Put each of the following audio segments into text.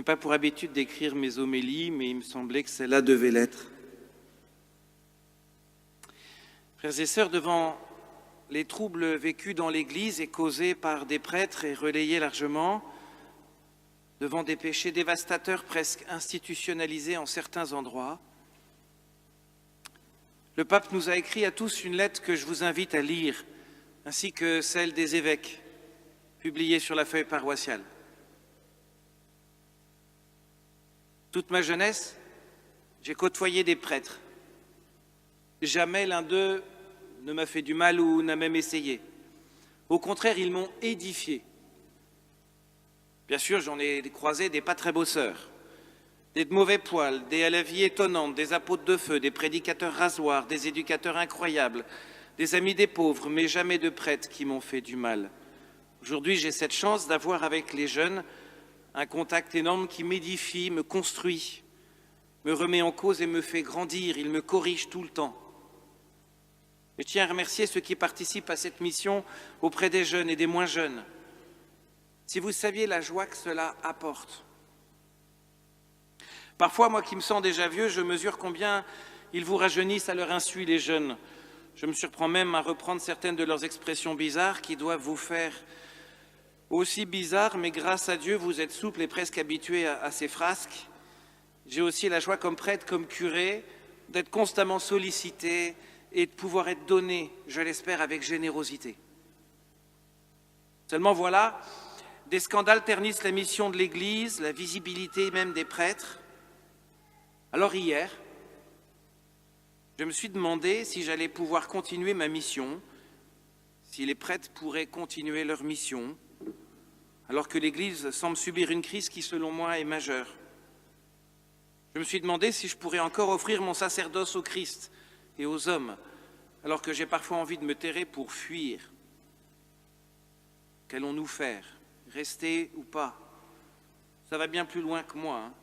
n'ai pas pour habitude d'écrire mes homélies, mais il me semblait que celle-là devait l'être. Frères et sœurs, devant les troubles vécus dans l'Église et causés par des prêtres et relayés largement, devant des péchés dévastateurs presque institutionnalisés en certains endroits, le pape nous a écrit à tous une lettre que je vous invite à lire, ainsi que celle des évêques, publiée sur la feuille paroissiale. Toute ma jeunesse, j'ai côtoyé des prêtres. Jamais l'un d'eux ne m'a fait du mal ou n'a même essayé. Au contraire, ils m'ont édifié. Bien sûr, j'en ai croisé des pas très bosseurs, des de mauvais poils, des à la vie étonnante, des apôtres de feu, des prédicateurs rasoirs, des éducateurs incroyables, des amis des pauvres, mais jamais de prêtres qui m'ont fait du mal. Aujourd'hui, j'ai cette chance d'avoir avec les jeunes un contact énorme qui m'édifie, me construit, me remet en cause et me fait grandir. Il me corrige tout le temps. Je tiens à remercier ceux qui participent à cette mission auprès des jeunes et des moins jeunes. Si vous saviez la joie que cela apporte. Parfois, moi qui me sens déjà vieux, je mesure combien ils vous rajeunissent à leur insu, les jeunes. Je me surprends même à reprendre certaines de leurs expressions bizarres qui doivent vous faire aussi bizarres, mais grâce à Dieu, vous êtes souple et presque habitué à ces frasques. J'ai aussi la joie comme prêtre, comme curé, d'être constamment sollicité et de pouvoir être donné, je l'espère, avec générosité. Seulement voilà, des scandales ternissent la mission de l'Église, la visibilité même des prêtres. Alors hier, je me suis demandé si j'allais pouvoir continuer ma mission, si les prêtres pourraient continuer leur mission, alors que l'Église semble subir une crise qui, selon moi, est majeure. Je me suis demandé si je pourrais encore offrir mon sacerdoce au Christ et aux hommes, alors que j'ai parfois envie de me terrer pour fuir. Qu'allons-nous faire? Rester ou pas? Ça va bien plus loin que moi, hein.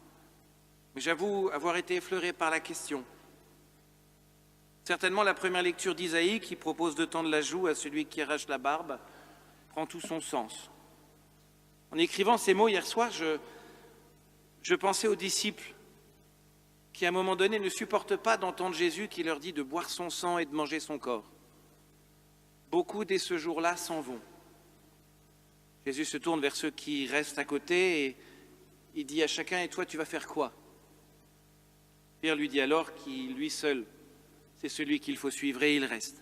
Mais j'avoue avoir été effleuré par la question. Certainement, la première lecture d'Isaïe, qui propose de tendre la joue à celui qui arrache la barbe, prend tout son sens. En écrivant ces mots hier soir, je pensais aux disciples qui, à un moment donné, ne supportent pas d'entendre Jésus qui leur dit de boire son sang et de manger son corps. Beaucoup, dès ce jour-là, s'en vont. Jésus se tourne vers ceux qui restent à côté et il dit à chacun « Et toi, tu vas faire quoi ?» Pierre lui dit alors qu'il, lui seul, c'est celui qu'il faut suivre et il reste.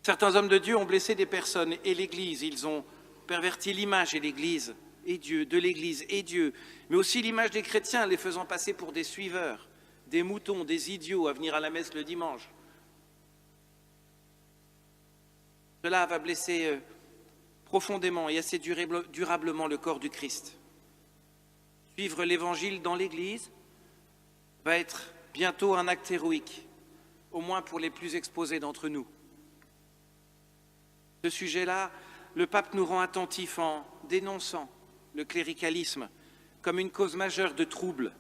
Certains hommes de Dieu ont blessé des personnes et l'Église. Ils ont perverti l'image et l'Église et Dieu, de l'Église et Dieu, mais aussi l'image des chrétiens, les faisant passer pour des suiveurs, des moutons, des idiots à venir à la messe le dimanche. Cela va blesser profondément et assez durablement le corps du Christ. Suivre l'Évangile dans l'Église va être bientôt un acte héroïque, au moins pour les plus exposés d'entre nous. Ce sujet-là, le pape nous rend attentifs en dénonçant le cléricalisme comme une cause majeure de troubles.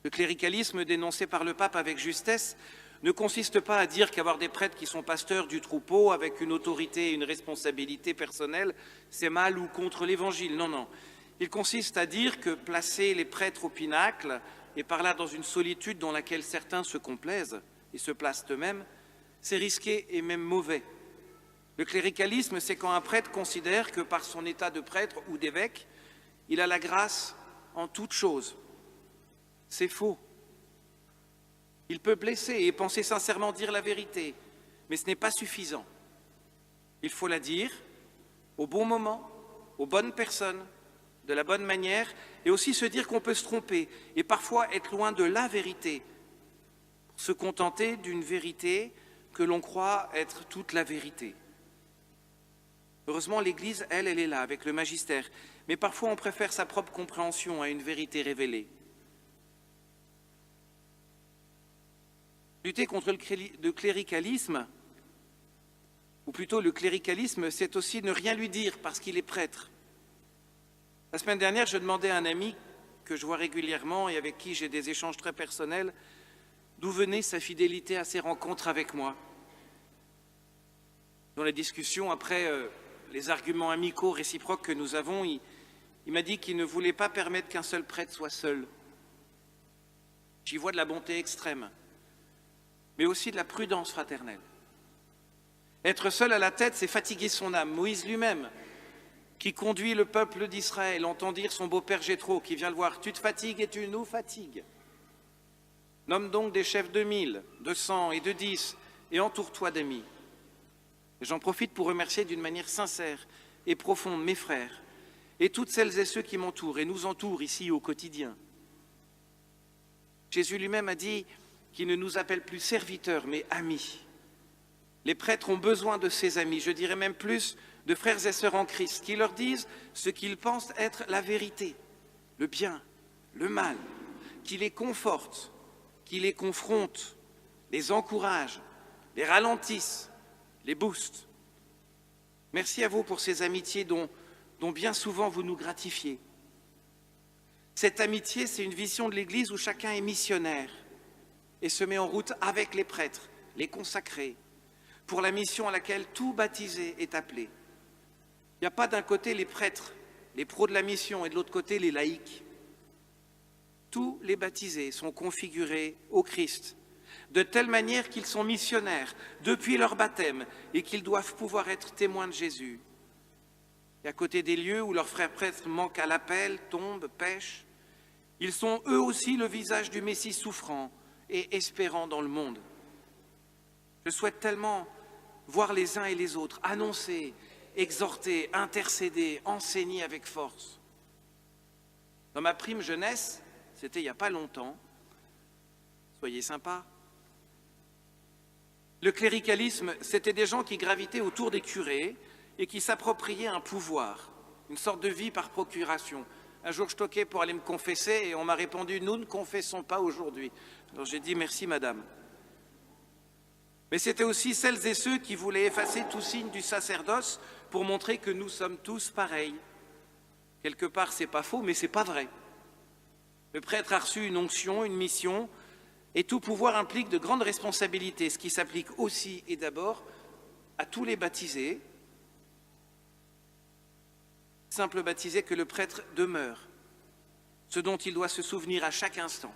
Le cléricalisme dénoncé par le pape avec justesse ne consiste pas à dire qu'avoir des prêtres qui sont pasteurs du troupeau avec une autorité et une responsabilité personnelle, c'est mal ou contre l'Évangile. Non, non. Il consiste à dire que placer les prêtres au pinacle, et par là dans une solitude dans laquelle certains se complaisent et se placent eux-mêmes, c'est risqué et même mauvais. Le cléricalisme, c'est quand un prêtre considère que par son état de prêtre ou d'évêque, il a la grâce en toute chose. C'est faux. Il peut blesser et penser sincèrement dire la vérité, mais ce n'est pas suffisant. Il faut la dire au bon moment, aux bonnes personnes, de la bonne manière, et aussi se dire qu'on peut se tromper et parfois être loin de la vérité, se contenter d'une vérité que l'on croit être toute la vérité. Heureusement, l'Église, elle est là, avec le magistère, mais parfois on préfère sa propre compréhension à une vérité révélée. Lutter contre le cléricalisme, ou plutôt le cléricalisme, c'est aussi ne rien lui dire parce qu'il est prêtre. La semaine dernière, je demandais à un ami que je vois régulièrement et avec qui j'ai des échanges très personnels, d'où venait sa fidélité à ses rencontres avec moi. Dans la discussion, après les arguments amicaux réciproques que nous avons, Il m'a dit qu'il ne voulait pas permettre qu'un seul prêtre soit seul. J'y vois de la bonté extrême, mais aussi de la prudence fraternelle. Être seul à la tête, c'est fatiguer son âme. Moïse lui-même, qui conduit le peuple d'Israël, entend dire son beau-père Jéthro, qui vient le voir, « Tu te fatigues et tu nous fatigues. Nomme donc des chefs de 1000, de 100 et de 10, et entoure-toi d'amis. » J'en profite pour remercier d'une manière sincère et profonde mes frères et toutes celles et ceux qui m'entourent et nous entourent ici au quotidien. Jésus lui-même a dit qu'il ne nous appelle plus serviteurs, mais amis. Les prêtres ont besoin de ces amis, je dirais même plus de frères et sœurs en Christ, qui leur disent ce qu'ils pensent être la vérité, le bien, le mal, qui les confortent, qui les confrontent, les encouragent, les ralentissent, les boostent. Merci à vous pour ces amitiés dont bien souvent vous nous gratifiez. Cette amitié, c'est une vision de l'Église où chacun est missionnaire et se met en route avec les prêtres, les consacrés, pour la mission à laquelle tout baptisé est appelé. Il n'y a pas d'un côté les prêtres, les pros de la mission, et de l'autre côté les laïcs. Tous les baptisés sont configurés au Christ, de telle manière qu'ils sont missionnaires depuis leur baptême et qu'ils doivent pouvoir être témoins de Jésus. Et à côté des lieux où leurs frères prêtres manquent à l'appel, tombent, pêchent, ils sont eux aussi le visage du Messie souffrant et espérant dans le monde. Je souhaite tellement voir les uns et les autres annoncer, exhorter, intercéder, enseigner avec force. Dans ma prime jeunesse, c'était il n'y a pas longtemps, soyez sympas, le cléricalisme, c'était des gens qui gravitaient autour des curés et qui s'appropriaient un pouvoir, une sorte de vie par procuration. Un jour, je toquais pour aller me confesser et on m'a répondu « Nous ne confessons pas aujourd'hui ». Alors j'ai dit « Merci, madame ». Mais c'était aussi celles et ceux qui voulaient effacer tout signe du sacerdoce pour montrer que nous sommes tous pareils. Quelque part, c'est pas faux, mais c'est pas vrai. Le prêtre a reçu une onction, une mission, et tout pouvoir implique de grandes responsabilités, ce qui s'applique aussi et d'abord à tous les baptisés, simple baptisé que le prêtre demeure, ce dont il doit se souvenir à chaque instant.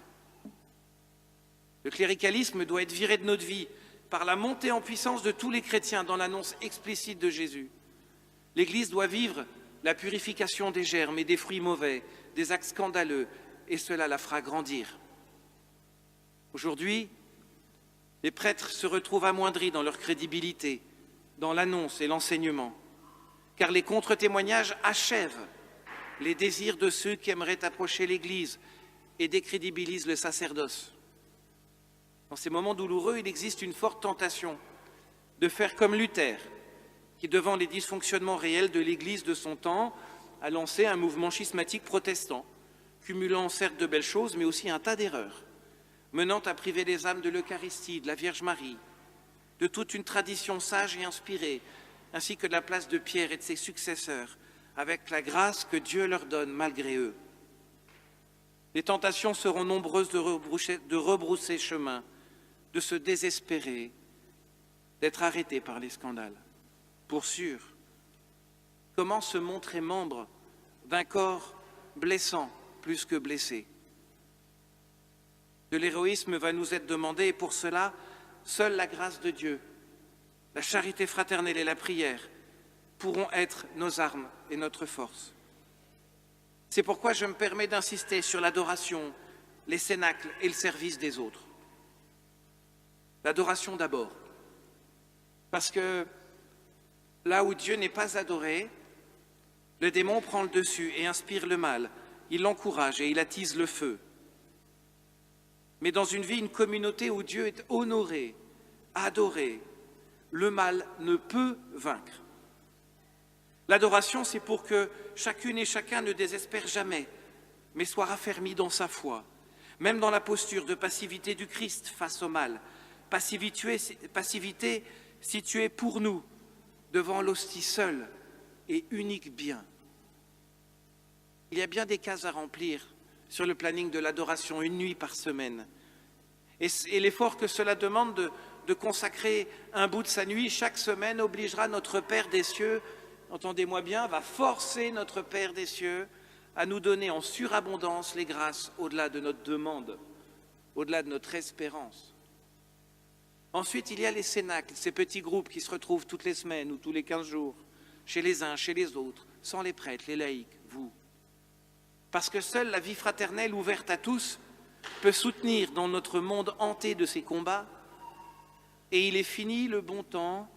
Le cléricalisme doit être viré de notre vie par la montée en puissance de tous les chrétiens dans l'annonce explicite de Jésus. L'Église doit vivre la purification des germes et des fruits mauvais, des actes scandaleux, et cela la fera grandir. Aujourd'hui, les prêtres se retrouvent amoindris dans leur crédibilité, dans l'annonce et l'enseignement, car les contre-témoignages achèvent les désirs de ceux qui aimeraient approcher l'Église et décrédibilisent le sacerdoce. Dans ces moments douloureux, il existe une forte tentation de faire comme Luther, qui, devant les dysfonctionnements réels de l'Église de son temps, a lancé un mouvement schismatique protestant, cumulant certes de belles choses, mais aussi un tas d'erreurs, menant à priver les âmes de l'Eucharistie, de la Vierge Marie, de toute une tradition sage et inspirée, ainsi que de la place de Pierre et de ses successeurs, avec la grâce que Dieu leur donne malgré eux. Les tentations seront nombreuses de rebrousser chemin, de se désespérer, d'être arrêtés par les scandales. Pour sûr, comment se montrer membre d'un corps blessant plus que blessé? De l'héroïsme va nous être demandé, et pour cela, seule la grâce de Dieu, la charité fraternelle et la prière pourront être nos armes et notre force. C'est pourquoi je me permets d'insister sur l'adoration, les cénacles et le service des autres. L'adoration d'abord, parce que là où Dieu n'est pas adoré, le démon prend le dessus et inspire le mal, il l'encourage et il attise le feu. Mais dans une vie, une communauté où Dieu est honoré, adoré, le mal ne peut vaincre. L'adoration, c'est pour que chacune et chacun ne désespère jamais, mais soit raffermi dans sa foi, même dans la posture de passivité du Christ face au mal, passivité située pour nous devant l'hostie seule et unique bien. Il y a bien des cases à remplir sur le planning de l'adoration, une nuit par semaine. Et l'effort que cela demande de consacrer un bout de sa nuit chaque semaine obligera notre Père des cieux, entendez-moi bien, va forcer notre Père des cieux à nous donner en surabondance les grâces au-delà de notre demande, au-delà de notre espérance. Ensuite, il y a les cénacles, ces petits groupes qui se retrouvent toutes les semaines ou tous les 15 jours, chez les uns, chez les autres, sans les prêtres, les laïcs, vous. Parce que seule la vie fraternelle ouverte à tous peut soutenir dans notre monde hanté de ces combats. Et il est fini le bon temps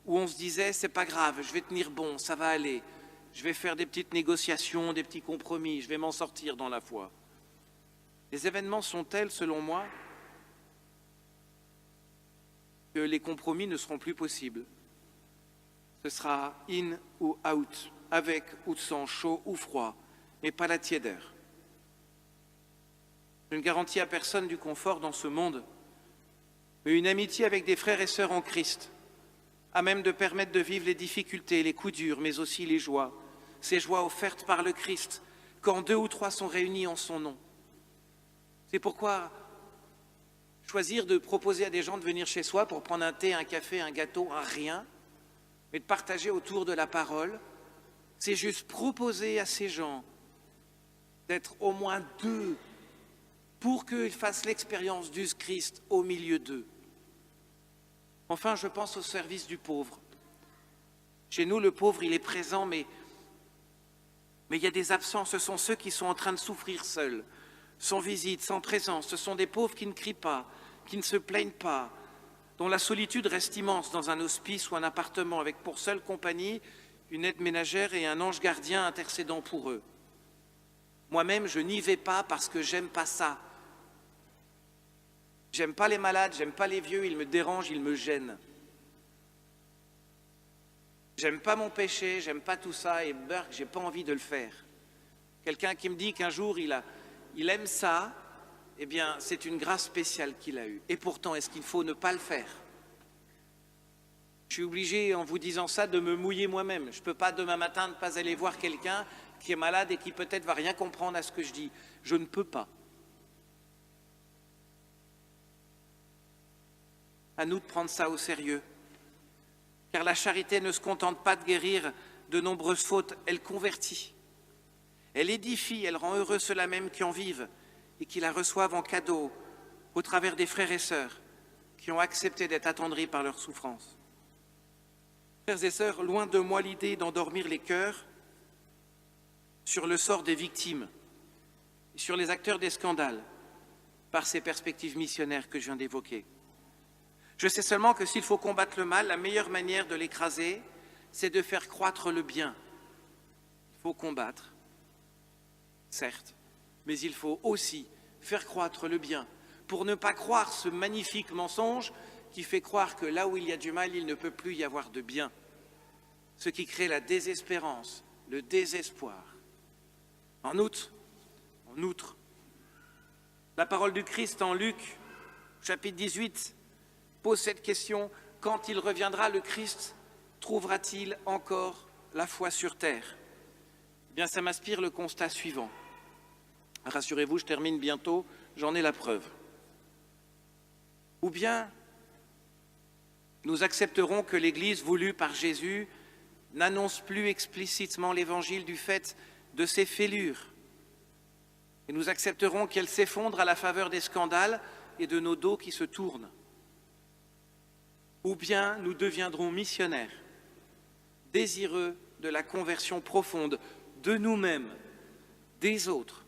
où on se disait « c'est pas grave, je vais tenir bon, ça va aller, je vais faire des petites négociations, des petits compromis, je vais m'en sortir dans la foi ». Les événements sont tels, selon moi, que les compromis ne seront plus possibles. Ce sera in ou out, avec ou sans, chaud ou froid, mais pas la tiédeur. Je ne garantis à personne du confort dans ce monde, mais une amitié avec des frères et sœurs en Christ, à même de permettre de vivre les difficultés, les coups durs, mais aussi les joies, ces joies offertes par le Christ, quand 2 ou 3 sont réunis en son nom. C'est pourquoi choisir de proposer à des gens de venir chez soi pour prendre un thé, un café, un gâteau, un rien, mais de partager autour de la parole, c'est juste proposer à ces gens d'être au moins 2 pour qu'ils fassent l'expérience du Christ au milieu d'eux. Enfin, je pense au service du pauvre. Chez nous, le pauvre, il est présent, mais il y a des absents. Ce sont ceux qui sont en train de souffrir seuls, sans visite, sans présence. Ce sont des pauvres qui ne crient pas, qui ne se plaignent pas, dont la solitude reste immense dans un hospice ou un appartement, avec pour seule compagnie une aide ménagère et un ange gardien intercédant pour eux. Moi-même, je n'y vais pas parce que j'aime pas ça. J'aime pas les malades, j'aime pas les vieux, ils me dérangent, ils me gênent. J'aime pas mon péché, j'aime pas tout ça, et Burke, j'ai pas envie de le faire. Quelqu'un qui me dit qu'un jour il aime ça, eh bien c'est une grâce spéciale qu'il a eue. Et pourtant, est-ce qu'il faut ne pas le faire? Je suis obligé, en vous disant ça, de me mouiller moi-même. Je ne peux pas demain matin ne pas aller voir quelqu'un qui est malade et qui peut-être va rien comprendre à ce que je dis. Je ne peux pas. À nous de prendre ça au sérieux. Car la charité ne se contente pas de guérir de nombreuses fautes, elle convertit. Elle édifie, elle rend heureux ceux-là même qui en vivent et qui la reçoivent en cadeau au travers des frères et sœurs qui ont accepté d'être attendris par leur souffrance. Frères et sœurs, loin de moi l'idée d'endormir les cœurs sur le sort des victimes et sur les acteurs des scandales par ces perspectives missionnaires que je viens d'évoquer. Je sais seulement que s'il faut combattre le mal, la meilleure manière de l'écraser, c'est de faire croître le bien. Il faut combattre, certes, mais il faut aussi faire croître le bien pour ne pas croire ce magnifique mensonge qui fait croire que là où il y a du mal, il ne peut plus y avoir de bien. Ce qui crée la désespérance, le désespoir. En outre, la parole du Christ en Luc, chapitre 18, pose cette question: quand il reviendra, le Christ trouvera-t-il encore la foi sur terre? Eh bien, ça m'inspire le constat suivant. Rassurez-vous, je termine bientôt, j'en ai la preuve. Ou bien, nous accepterons que l'Église voulue par Jésus n'annonce plus explicitement l'Évangile du fait de ses fêlures. Et nous accepterons qu'elle s'effondre à la faveur des scandales et de nos dos qui se tournent. Ou bien nous deviendrons missionnaires, désireux de la conversion profonde de nous-mêmes, des autres,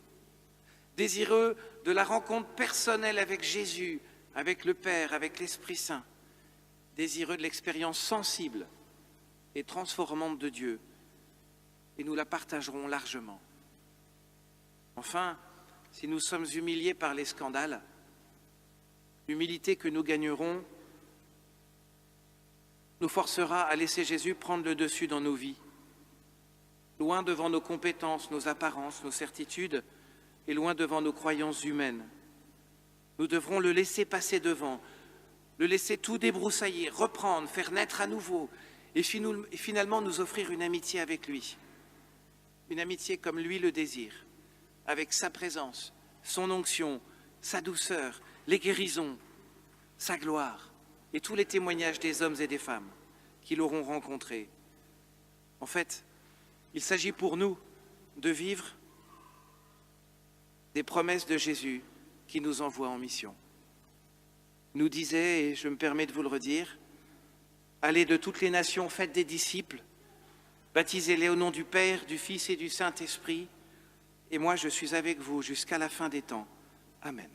désireux de la rencontre personnelle avec Jésus, avec le Père, avec l'Esprit Saint, désireux de l'expérience sensible et transformante de Dieu, et nous la partagerons largement. Enfin, si nous sommes humiliés par les scandales, l'humilité que nous gagnerons nous forcera à laisser Jésus prendre le dessus dans nos vies, loin devant nos compétences, nos apparences, nos certitudes, et loin devant nos croyances humaines. Nous devrons le laisser passer devant, le laisser tout débroussailler, reprendre, faire naître à nouveau, et finalement nous offrir une amitié avec lui. Une amitié comme lui le désire, avec sa présence, son onction, sa douceur, les guérisons, sa gloire, et tous les témoignages des hommes et des femmes qui l'auront rencontré. En fait, il s'agit pour nous de vivre des promesses de Jésus qui nous envoie en mission. Nous disait, et je me permets de vous le redire, « Allez de toutes les nations, faites des disciples, baptisez-les au nom du Père, du Fils et du Saint-Esprit, et moi je suis avec vous jusqu'à la fin des temps. Amen. »